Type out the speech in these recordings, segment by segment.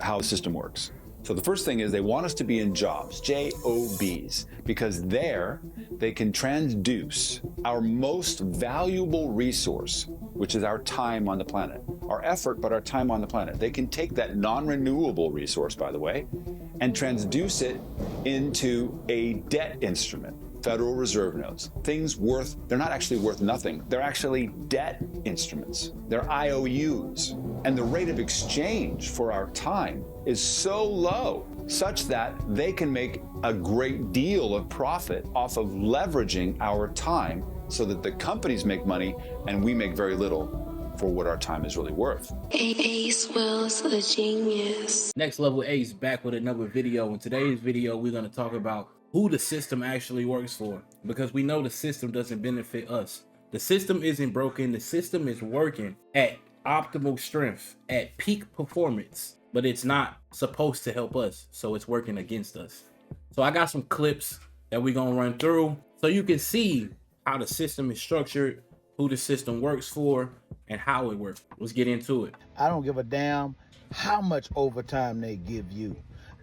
how the system works. So the first thing is they want us to be in jobs, J-O-Bs, because there they can transduce our most valuable resource, which is our time on the planet. Our effort, but our time on the planet. They can take that non-renewable resource, by the way, and transduce it into a debt instrument. Federal Reserve notes, things worth, they're not actually worth nothing. They're actually debt instruments. They're IOUs. And the rate of exchange for our time is so low, such that they can make a great deal of profit off of leveraging our time so that the companies make money and we make very little for what our time is really worth. Ahce was a genius. Next Level Ahce back with another video. In today's video, we're going to talk about who the system actually works for, because we know the system doesn't benefit us. The system isn't broken. The system is working at optimal strength, at peak performance, but it's not supposed to help us, so it's working against us. So I got some clips that we're going to run through so you can see how the system is structured, who the system works for, and how it works. Let's get into it. I don't give a damn how much overtime they give you.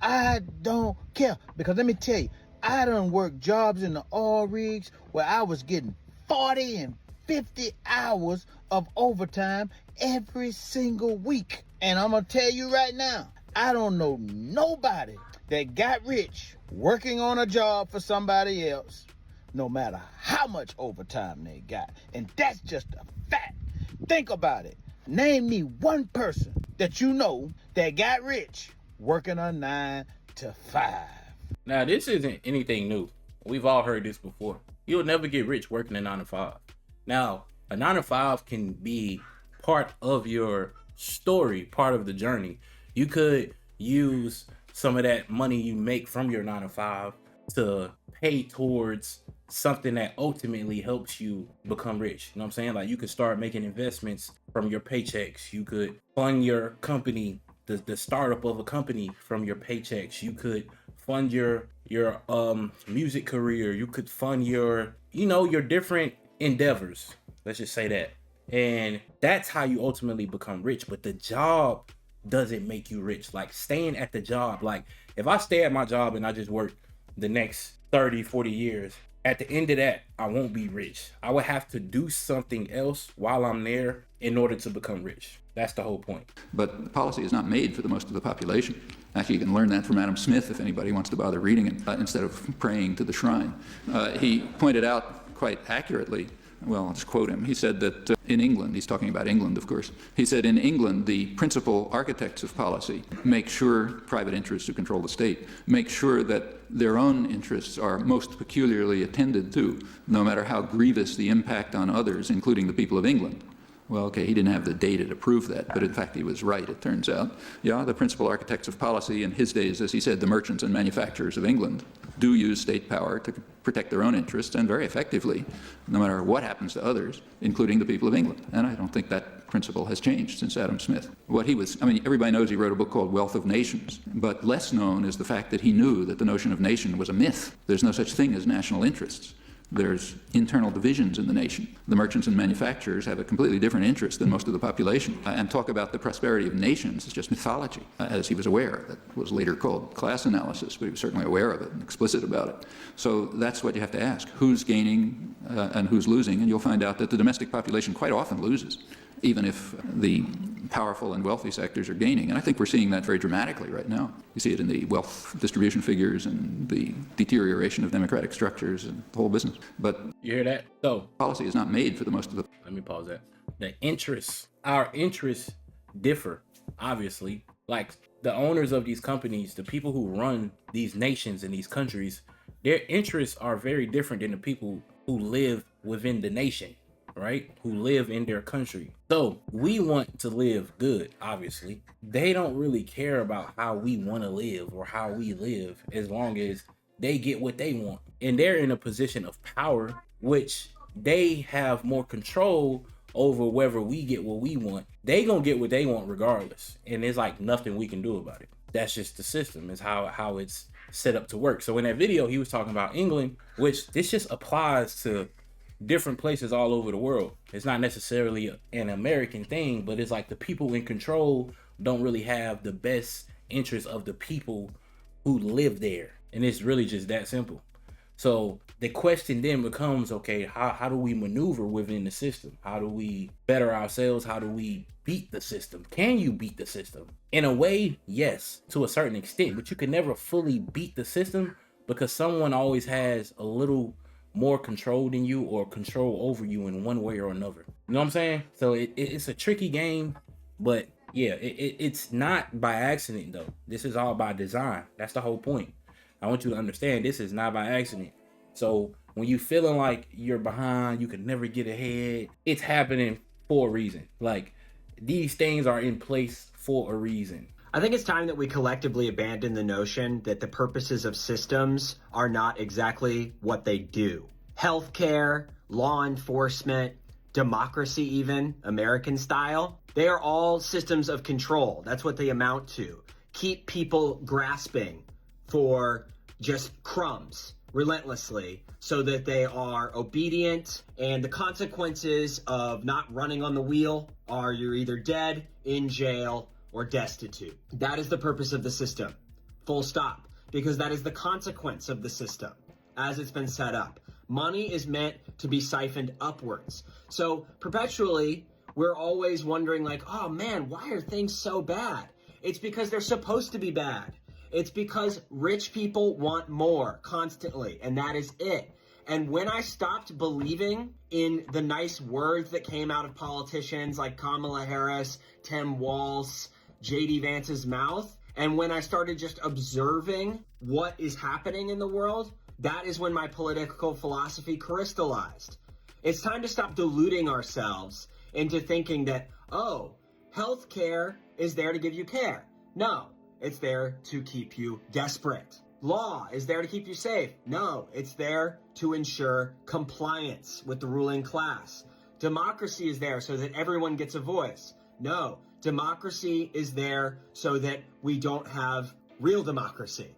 I don't care, because let me tell you, I done worked jobs in the oil rigs where I was getting 40 and 50 hours of overtime every single week. And I'm gonna tell you right now, I don't know nobody that got rich working on a job for somebody else, no matter how much overtime they got. And that's just a fact. Think about it. Name me one person that you know that got rich working a 9 to 5. Now, this isn't anything new. We've all heard this before. You'll never get rich working a 9 to 5. Now, a 9 to 5 can be part of your story, part of the journey. You could use some of that money you make from your 9 to 5 to pay towards something that ultimately helps you become rich. You know what I'm saying? Like, you could start making investments from your paychecks. You could fund your company, the startup of a company from your paychecks. You could fund your music career. You could fund your different endeavors. Let's just say that. And that's how you ultimately become rich. But the job doesn't make you rich. Like, staying at the job, like if I stay at my job and I just work the next 30, 40 years, at the end of that, I won't be rich. I would have to do something else while I'm there in order to become rich. That's the whole point. But policy is not made for the most of the population. Actually, you can learn that from Adam Smith if anybody wants to bother reading it, instead of praying to the shrine. He pointed out quite accurately, well, I'll just quote him. He said that in England, he's talking about England, of course. He said, in England, the principal architects of policy make sure private interests who control the state, make sure that their own interests are most peculiarly attended to, no matter how grievous the impact on others, including the people of England. Well, okay, he didn't have the data to prove that, but in fact he was right, it turns out. Yeah, the principal architects of policy in his days, as he said, the merchants and manufacturers of England, do use state power to protect their own interests, and very effectively, no matter what happens to others, including the people of England. And I don't think that principle has changed since Adam Smith. Everybody knows he wrote a book called Wealth of Nations, but less known is the fact that he knew that the notion of nation was a myth. There's no such thing as national interests. There's internal divisions in the nation. The merchants and manufacturers have a completely different interest than most of the population. And talk about the prosperity of nations is just mythology, as he was aware. That was later called class analysis, but he was certainly aware of it and explicit about it. So that's what you have to ask. Who's gaining and who's losing? And you'll find out that the domestic population quite often loses, even if the powerful and wealthy sectors are gaining. And I think we're seeing that very dramatically right now. You see it in the wealth distribution figures and the deterioration of democratic structures and the whole business. But you hear that? So policy is not made for the most of the... Let me pause that. Our interests differ, obviously. Like, the owners of these companies, the people who run these nations and these countries, their interests are very different than the people who live within the nation, right? Who live in their country. So we want to live good, obviously. They don't really care about how we want to live or how we live, as long as they get what they want. And they're in a position of power, which they have more control over whether we get what we want. They gonna get what they want regardless. And there's like nothing we can do about it. That's just the system, is how it's set up to work. So in that video, he was talking about England, which this just applies to different places all over the world. It's not necessarily an American thing, but it's like the people in control don't really have the best interest of the people who live there. And it's really just that simple. So the question then becomes, okay, how do we maneuver within the system? How do we better ourselves? How do we beat the system? Can you beat the system? In a way, yes, to a certain extent, but you can never fully beat the system because someone always has a little more control than you or control over you in one way or another. You know what I'm saying? So it's a tricky game, but yeah, it's not by accident though. This is all by design. That's the whole point. I want you to understand this is not by accident. So when you feeling like you're behind, you can never get ahead, it's happening for a reason. Like these things are in place for a reason. I think it's time that we collectively abandon the notion that the purposes of systems are not exactly what they do. Healthcare, law enforcement, democracy even, American style, they are all systems of control. That's what they amount to. Keep people grasping for just crumbs relentlessly so that they are obedient, and the consequences of not running on the wheel are you're either dead, in jail, or destitute. That is the purpose of the system, full stop, because that is the consequence of the system as it's been set up. Money is meant to be siphoned upwards. So perpetually, we're always wondering like, oh man, why are things so bad? It's because they're supposed to be bad. It's because rich people want more constantly, and that is it. And when I stopped believing in the nice words that came out of politicians like Kamala Harris, Tim Walz, J.D. Vance's mouth, and when I started just observing what is happening in the world, that is when my political philosophy crystallized. It's time to stop deluding ourselves into thinking that, oh, healthcare is there to give you care. No, it's there to keep you desperate. Law is there to keep you safe. No, it's there to ensure compliance with the ruling class. Democracy is there so that everyone gets a voice. No, democracy is there so that we don't have real democracy.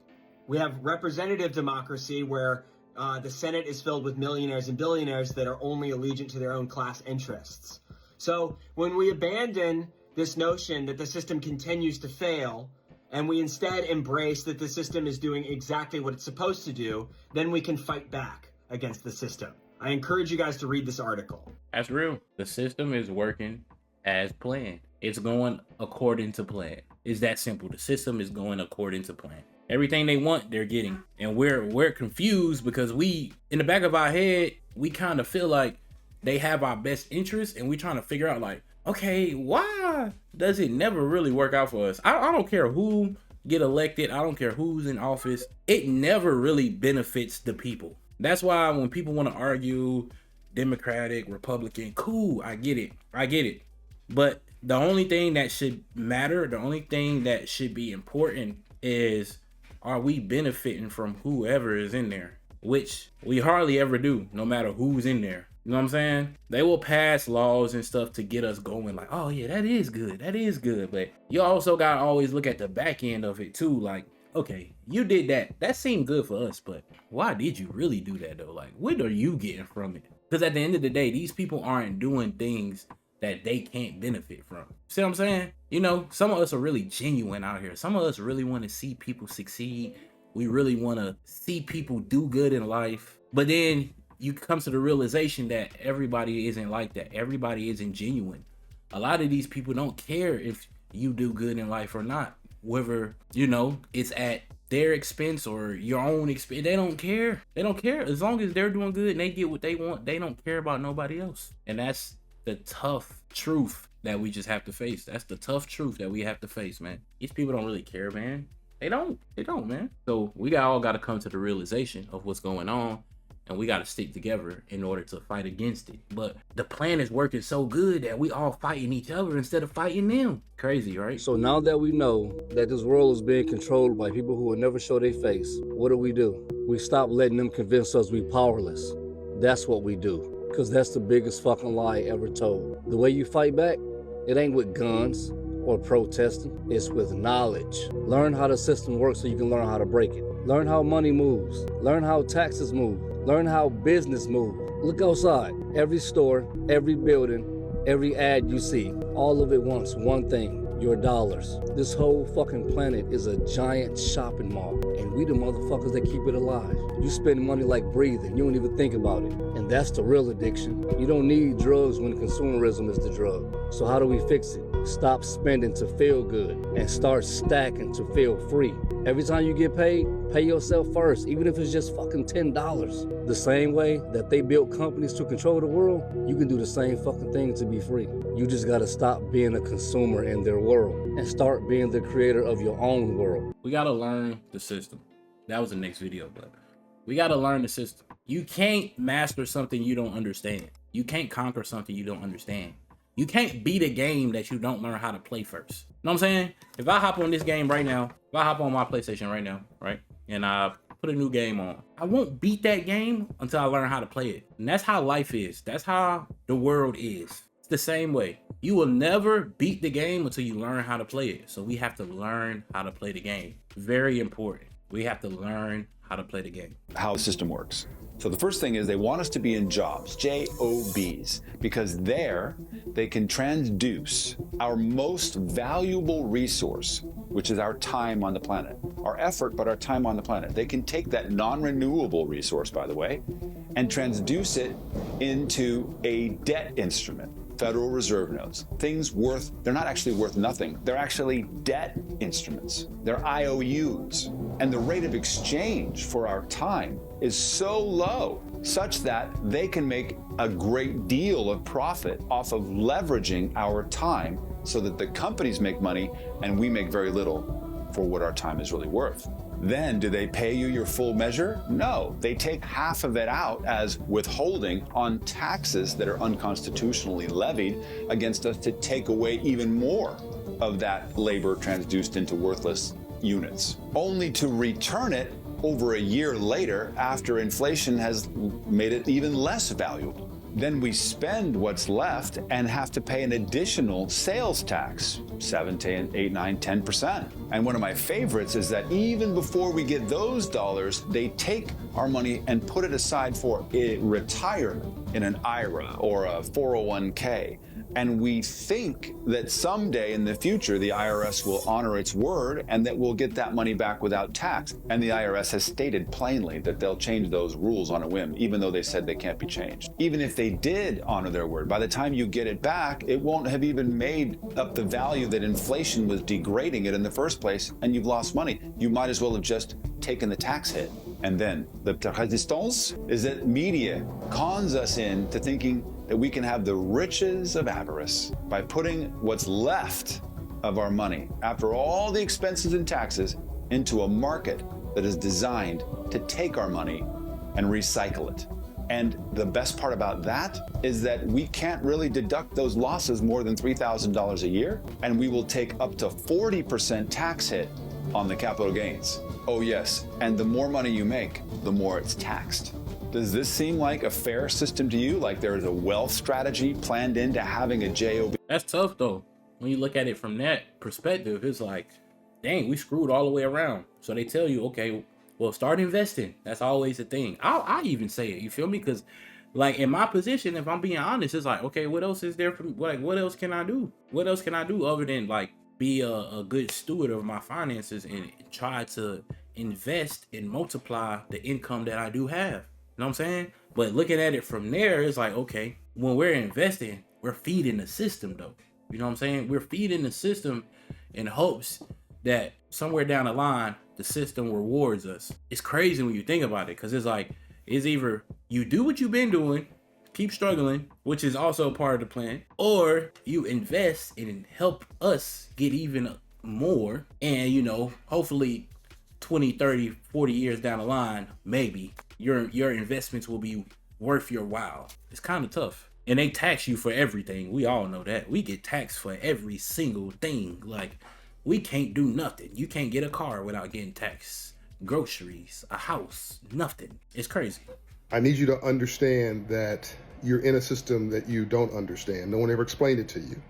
We have representative democracy where the Senate is filled with millionaires and billionaires that are only allegiant to their own class interests. So when we abandon this notion that the system continues to fail, and we instead embrace that the system is doing exactly what it's supposed to do, then we can fight back against the system. I encourage you guys to read this article. That's real. The system is working as planned. It's going according to plan. It's that simple. The system is going according to plan. Everything they want, they're getting. And we're confused because we, in the back of our head, we kind of feel like they have our best interest, and we're trying to figure out like, okay, why does it never really work out for us? I don't care who get elected. I don't care who's in office. It never really benefits the people. That's why when people want to argue Democratic, Republican, cool, I get it. But the only thing that should matter, the only thing that should be important is, are we benefiting from whoever is in there? Which we hardly ever do, no matter who's in there. You know what I'm saying? They will pass laws and stuff to get us going like, oh yeah, that is good. But you also got to always look at the back end of it too. Like, okay, you did that. That seemed good for us, but why did you really do that though? Like, what are you getting from it? Because at the end of the day, these people aren't doing things that they can't benefit from. See what I'm saying? You know, some of us are really genuine out here. Some of us really want to see people succeed. We really want to see people do good in life. But then you come to the realization that everybody isn't like that. Everybody isn't genuine. A lot of these people don't care if you do good in life or not. Whether, you know, it's at their expense or your own expense. They don't care. They don't care. As long as they're doing good and they get what they want, they don't care about nobody else. And that's the tough truth that we just have to face. That's the tough truth that we have to face, man. These people don't really care, man. They don't, man. So we all got to come to the realization of what's going on. And we got to stick together in order to fight against it. But the plan is working so good that we all fighting each other instead of fighting them. Crazy, right? So now that we know that this world is being controlled by people who will never show their face, what do? We stop letting them convince us we're powerless. That's what we do. Because that's the biggest fucking lie ever told. The way you fight back, it ain't with guns or protesting. It's with knowledge. Learn how the system works so you can learn how to break it. Learn how money moves. Learn how taxes move. Learn how business moves. Look outside. Every store, every building, every ad you see, all of it wants one thing: your dollars. This whole fucking planet is a giant shopping mall, and we the motherfuckers that keep it alive. You spend money like breathing, you don't even think about it. And that's the real addiction. You don't need drugs when consumerism is the drug. So how do we fix it? Stop spending to feel good and start stacking to feel free. Every time you get paid, pay yourself first, even if it's just fucking $10. The same way that they built companies to control the world, you can do the same fucking thing to be free. You just gotta stop being a consumer in their world and start being the creator of your own world. We gotta learn the system. That was the next video, but we gotta learn the system. You can't master something you don't understand. You can't conquer something you don't understand. You can't beat a game that you don't learn how to play first. You know what I'm saying? If I hop on this game right now, if I hop on my PlayStation right now, right, and I put a new game on, I won't beat that game until I learn how to play it. And that's how life is. That's how the world is. It's the same way. You will never beat the game until you learn how to play it. So we have to learn how to play the game. Very important. We have to learn how to play the game. How the system works. So the first thing is they want us to be in jobs, Jobs, because there they can transduce our most valuable resource, which is our time on the planet. Our effort, but our time on the planet. They can take that non-renewable resource, by the way, and transduce it into a debt instrument. Federal Reserve notes, things worth, they're not actually worth nothing. They're actually debt instruments. They're IOUs. And the rate of exchange for our time is so low, such that they can make a great deal of profit off of leveraging our time so that the companies make money and we make very little for what our time is really worth. Then, do they pay you your full measure? No, they take half of it out as withholding on taxes that are unconstitutionally levied against us to take away even more of that labor transduced into worthless units, only to return it over a year later after inflation has made it even less valuable. Then we spend what's left and have to pay an additional sales tax, 7 to 8, 9, 10%. And one of my favorites is that even before we get those dollars, they take our money and put it aside for a retirement in an IRA or a 401k. And we think that someday in the future, the IRS will honor its word and that we'll get that money back without tax. And the IRS has stated plainly that they'll change those rules on a whim, even though they said they can't be changed. Even if they did honor their word, by the time you get it back, it won't have even made up the value that inflation was degrading it in the first place, and you've lost money. You might as well have just taken the tax hit. And then the resistance is that media cons us into thinking that we can have the riches of avarice by putting what's left of our money, after all the expenses and taxes, into a market that is designed to take our money and recycle it. And the best part about that is that we can't really deduct those losses more than $3,000 a year, and we will take up to 40% tax hit on the capital gains. Oh yes, and the more money you make, the more it's taxed. Does this seem like a fair system to you? Like there is a wealth strategy planned into having a JOB? That's tough though. When you look at it from that perspective, it's like, dang, we screwed all the way around. So they tell you, okay, well, start investing. That's always the thing. I even say it, you feel me? Because like in my position, if I'm being honest, it's like, okay, what else is there for me? Like, what else can I do? What else can I do other than like be a good steward of my finances and try to invest and multiply the income that I do have? You know what I'm saying? But looking at it from there, it's like, okay, when we're investing, we're feeding the system though. You know what I'm saying? We're feeding the system in hopes that somewhere down the line, the system rewards us. It's crazy when you think about it, because it's like, it's either you do what you've been doing, keep struggling, which is also part of the plan, or you invest and help us get even more. And, you know, hopefully 20, 30, 40 years down the line, maybe your investments will be worth your while. It's kind of tough. And they tax you for everything. We all know that. We get taxed for every single thing. Like, we can't do nothing. You can't get a car without getting taxed. Groceries, a house, nothing. It's crazy. I need you to understand that you're in a system that you don't understand. No one ever explained it to you.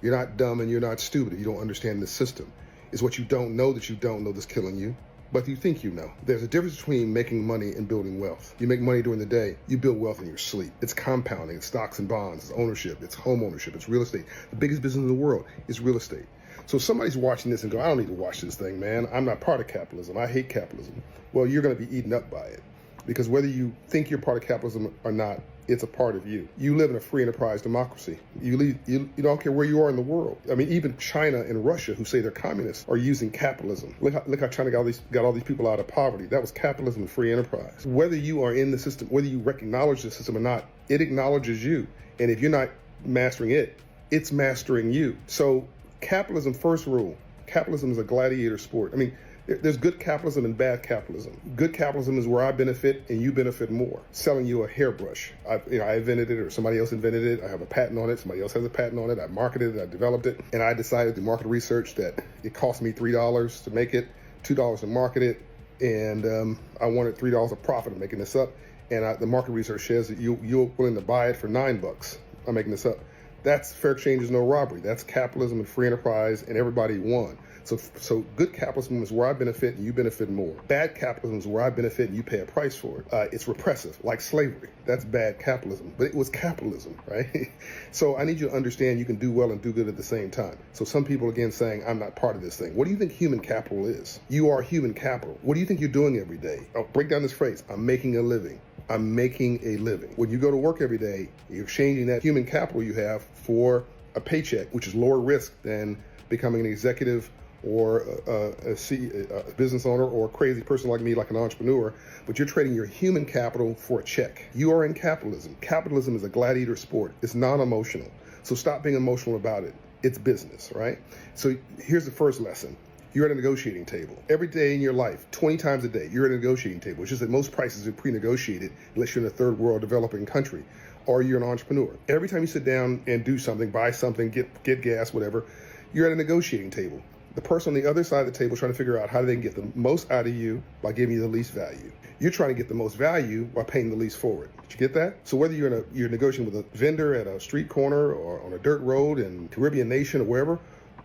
You're not dumb and you're not stupid. You don't understand the system. It's what you don't know that's killing you. But you think you know. There's a difference between making money and building wealth. You make money during the day, you build wealth in your sleep. It's compounding, it's stocks and bonds, it's ownership, it's home ownership, it's real estate. The biggest business in the world is real estate. So somebody's watching this and go, I don't need to watch this thing, man. I'm not part of capitalism. I hate capitalism. Well, you're going to be eaten up by it. Because whether you think you're part of capitalism or not, it's a part of you. You live in a free enterprise democracy. You don't care where you are in the world. I mean, even China and Russia, who say they're communists, are using capitalism. Look how China got all these people out of poverty. That was capitalism and free enterprise. Whether you are in the system, whether you acknowledge the system or not, it acknowledges you. And if you're not mastering it, it's mastering you. So capitalism, first rule, capitalism is a gladiator sport. I mean, there's good capitalism and bad capitalism. Good capitalism is where I benefit and you benefit more. Selling you a hairbrush. I invented it or somebody else invented it. I have a patent on it. Somebody else has a patent on it. I marketed it. I developed it. And I decided through market research that it cost me $3 to make it, $2 to market it. And I wanted $3 of profit. I'm making this up. And the market research says that you're willing to buy it for $9. I'm making this up. That's fair exchange is no robbery. That's capitalism and free enterprise and everybody won. So good capitalism is where I benefit and you benefit more. Bad capitalism is where I benefit and you pay a price for it. It's repressive, like slavery. That's bad capitalism, but it was capitalism, right? So I need you to understand you can do well and do good at the same time. So some people, again, saying, I'm not part of this thing. What do you think human capital is? You are human capital. What do you think you're doing every day? Oh, break down this phrase, I'm making a living. I'm making a living. When you go to work every day, you're exchanging that human capital you have for a paycheck, which is lower risk than becoming an executive or a business owner or a crazy person like me, like an entrepreneur, but you're trading your human capital for a check. You are in capitalism. Capitalism is a gladiator sport. It's non-emotional. So stop being emotional about it. It's business, right? So here's the first lesson. You're at a negotiating table. Every day in your life, 20 times a day, you're at a negotiating table. It's just that most prices are pre-negotiated unless you're in a third world developing country or you're an entrepreneur. Every time you sit down and do something, buy something, get gas, whatever, you're at a negotiating table. The person on the other side of the table is trying to figure out how they can get the most out of you by giving you the least value. You're trying to get the most value by paying the least forward. Did you get that? So whether you're negotiating with a vendor at a street corner or on a dirt road in Caribbean nation or wherever,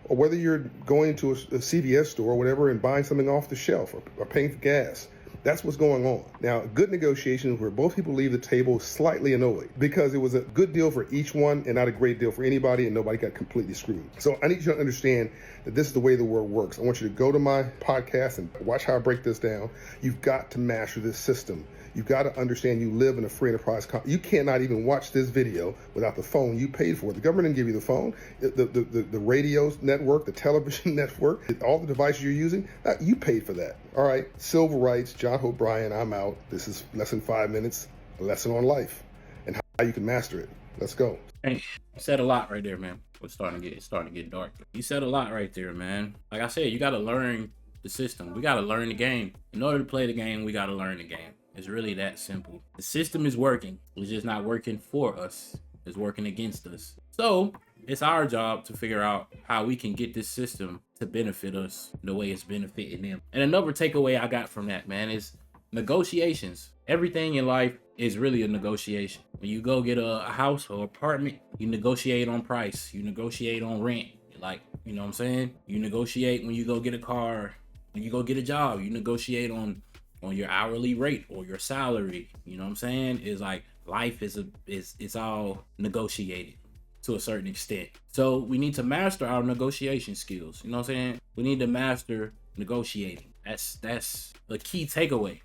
or whether you're going to a CVS store or whatever and buying something off the shelf or paying for gas, that's what's going on. Now, a good negotiation is where both people leave the table slightly annoyed because it was a good deal for each one and not a great deal for anybody and nobody got completely screwed. So I need you to understand that this is the way the world works. I want you to go to my podcast and watch how I break this down. You've got to master this system. You've got to understand you live in a free enterprise. You cannot even watch this video without the phone you paid for. The government didn't give you the phone, the radio network, the television network, all the devices you're using, you paid for that. All right, civil rights, John Hope Bryan, I'm out. This is less than 5 minutes, a lesson on life and how you can master it. Let's go. Hey, you said a lot right there, man. It's starting to get dark. You said a lot right there, man. Like I said, you got to learn the system. We got to learn the game. In order to play the game, we got to learn the game. It's really that simple. The system is working. It's just not working for us. It's working against us. So it's our job to figure out how we can get this system to benefit us the way it's benefiting them. And another takeaway I got from that, man, is negotiations. Everything in life is really a negotiation. When you go get a house or apartment, you negotiate on price. You negotiate on rent. Like, you know what I'm saying? You negotiate when you go get a car. When you go get a job, you negotiate on your hourly rate or your salary. You know what I'm saying? It's like life is it's all negotiated to a certain extent. So we need to master our negotiation skills. You know what I'm saying? We need to master negotiating. That's a key takeaway.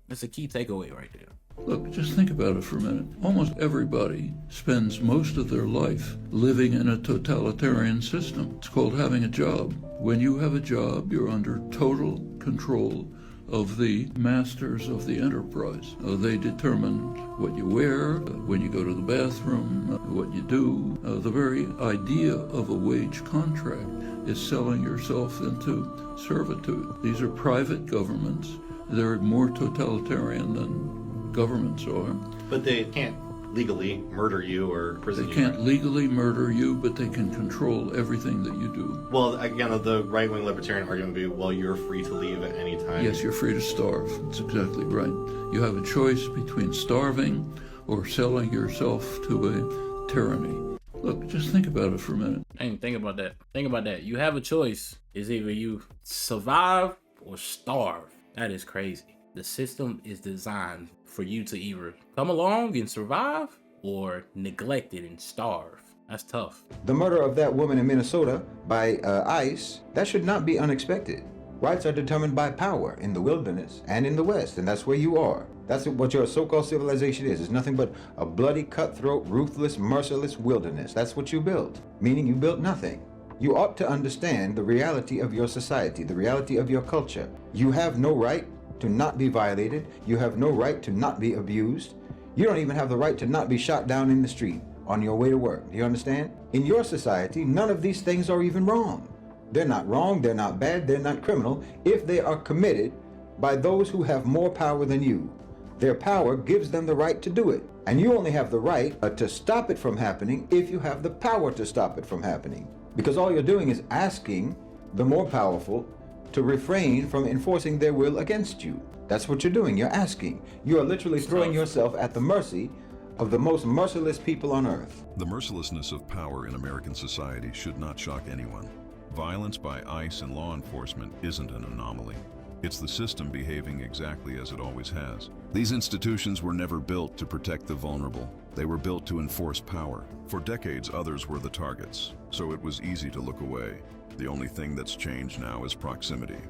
That's a key takeaway right there. Look, just think about it for a minute. Almost everybody spends most of their life living in a totalitarian system. It's called having a job. When you have a job, you're under total control of the masters of the enterprise. They determine what you wear, when you go to the bathroom, what you do. The very idea of a wage contract is selling yourself into servitude. These are private governments. They're more totalitarian than governments are. But they can't legally murder you or prison you. They can't legally murder you, but they can control everything that you do. Well, again, the right-wing libertarian argument would be, well, you're free to leave at any time. Yes, you're free to starve. That's exactly right. You have a choice between starving or selling yourself to a tyranny. Look, just think about it for a minute. Hey, think about that. Think about that. You have a choice. It's either you survive or starve. That is crazy. The system is designed for you to either come along and survive or neglect it and starve. That's tough. The murder of that woman in Minnesota by ICE, that should not be unexpected. Rights are determined by power in the wilderness and in the West, and that's where you are. That's what your so-called civilization is. It's nothing but a bloody, cutthroat, ruthless, merciless wilderness. That's what you built, meaning you built nothing. You ought to understand the reality of your society, the reality of your culture. You have no right to not be violated. You have no right to not be abused. You don't even have the right to not be shot down in the street on your way to work. Do you understand? In your society, none of these things are even wrong. They're not wrong, they're not bad, they're not criminal if they are committed by those who have more power than you. Their power gives them the right to do it. And you only have the right to stop it from happening if you have the power to stop it from happening. Because all you're doing is asking the more powerful to refrain from enforcing their will against you. That's what you're doing. You're asking. You are literally throwing yourself at the mercy of the most merciless people on earth. The mercilessness of power in American society should not shock anyone. Violence by ICE and law enforcement isn't an anomaly. It's the system behaving exactly as it always has. These institutions were never built to protect the vulnerable. They were built to enforce power. For decades, others were the targets, so it was easy to look away. The only thing that's changed now is proximity.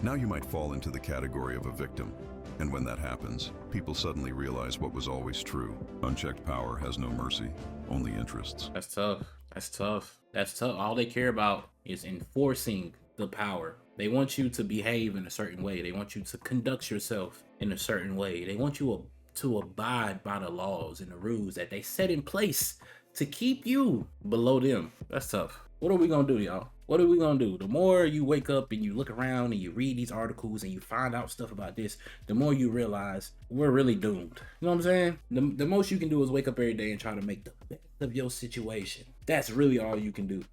Now you might fall into the category of a victim. And when that happens, people suddenly realize what was always true. Unchecked power has no mercy, only interests. That's tough. That's tough. That's tough. All they care about is enforcing the power. They want you to behave in a certain way. They want you to conduct yourself in a certain way. They want you to abide by the laws and the rules that they set in place to keep you below them. That's tough. What are we gonna do, y'all? What are we gonna do? The more you wake up and you look around and you read these articles and you find out stuff about this, the more you realize we're really doomed. You know what I'm saying? The most you can do is wake up every day and try to make the best of your situation. That's really all you can do.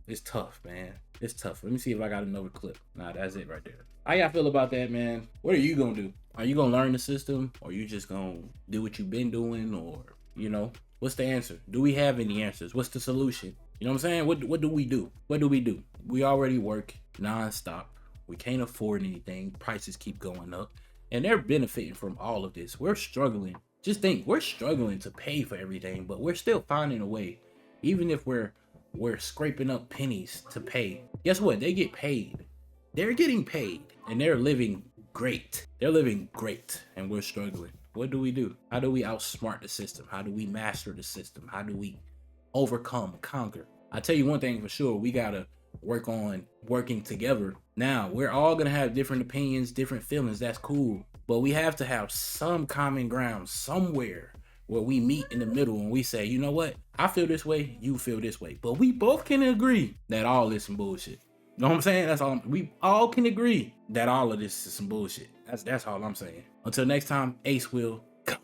It's tough, man. It's tough. Let me see if I got another clip. Nah, that's it right there. How y'all feel about that, man? What are you gonna do? Are you gonna learn the system? Or are you just gonna do what you've been doing? Or, you know, what's the answer? Do we have any answers? What's the solution? You know what I'm saying? What do we do? What do we do? We already work nonstop. We can't afford anything. Prices keep going up. And they're benefiting from all of this. We're struggling. Just think, we're struggling to pay for everything, but we're still finding a way. Even if we're scraping up pennies to pay. Guess what? They get paid. They're getting paid. And they're living great. They're living great. And we're struggling. What do we do? How do we outsmart the system? How do we master the system? How do we overcome, conquer? I tell you one thing for sure, we gotta work on working together. Now, we're all gonna have different opinions, different feelings, that's cool. But we have to have some common ground somewhere where we meet in the middle and we say, you know what? I feel this way, you feel this way. But we both can agree that all this is some bullshit. You know what I'm saying? That's all. We all can agree that all of this is some bullshit. That's all I'm saying. Until next time, Ahce will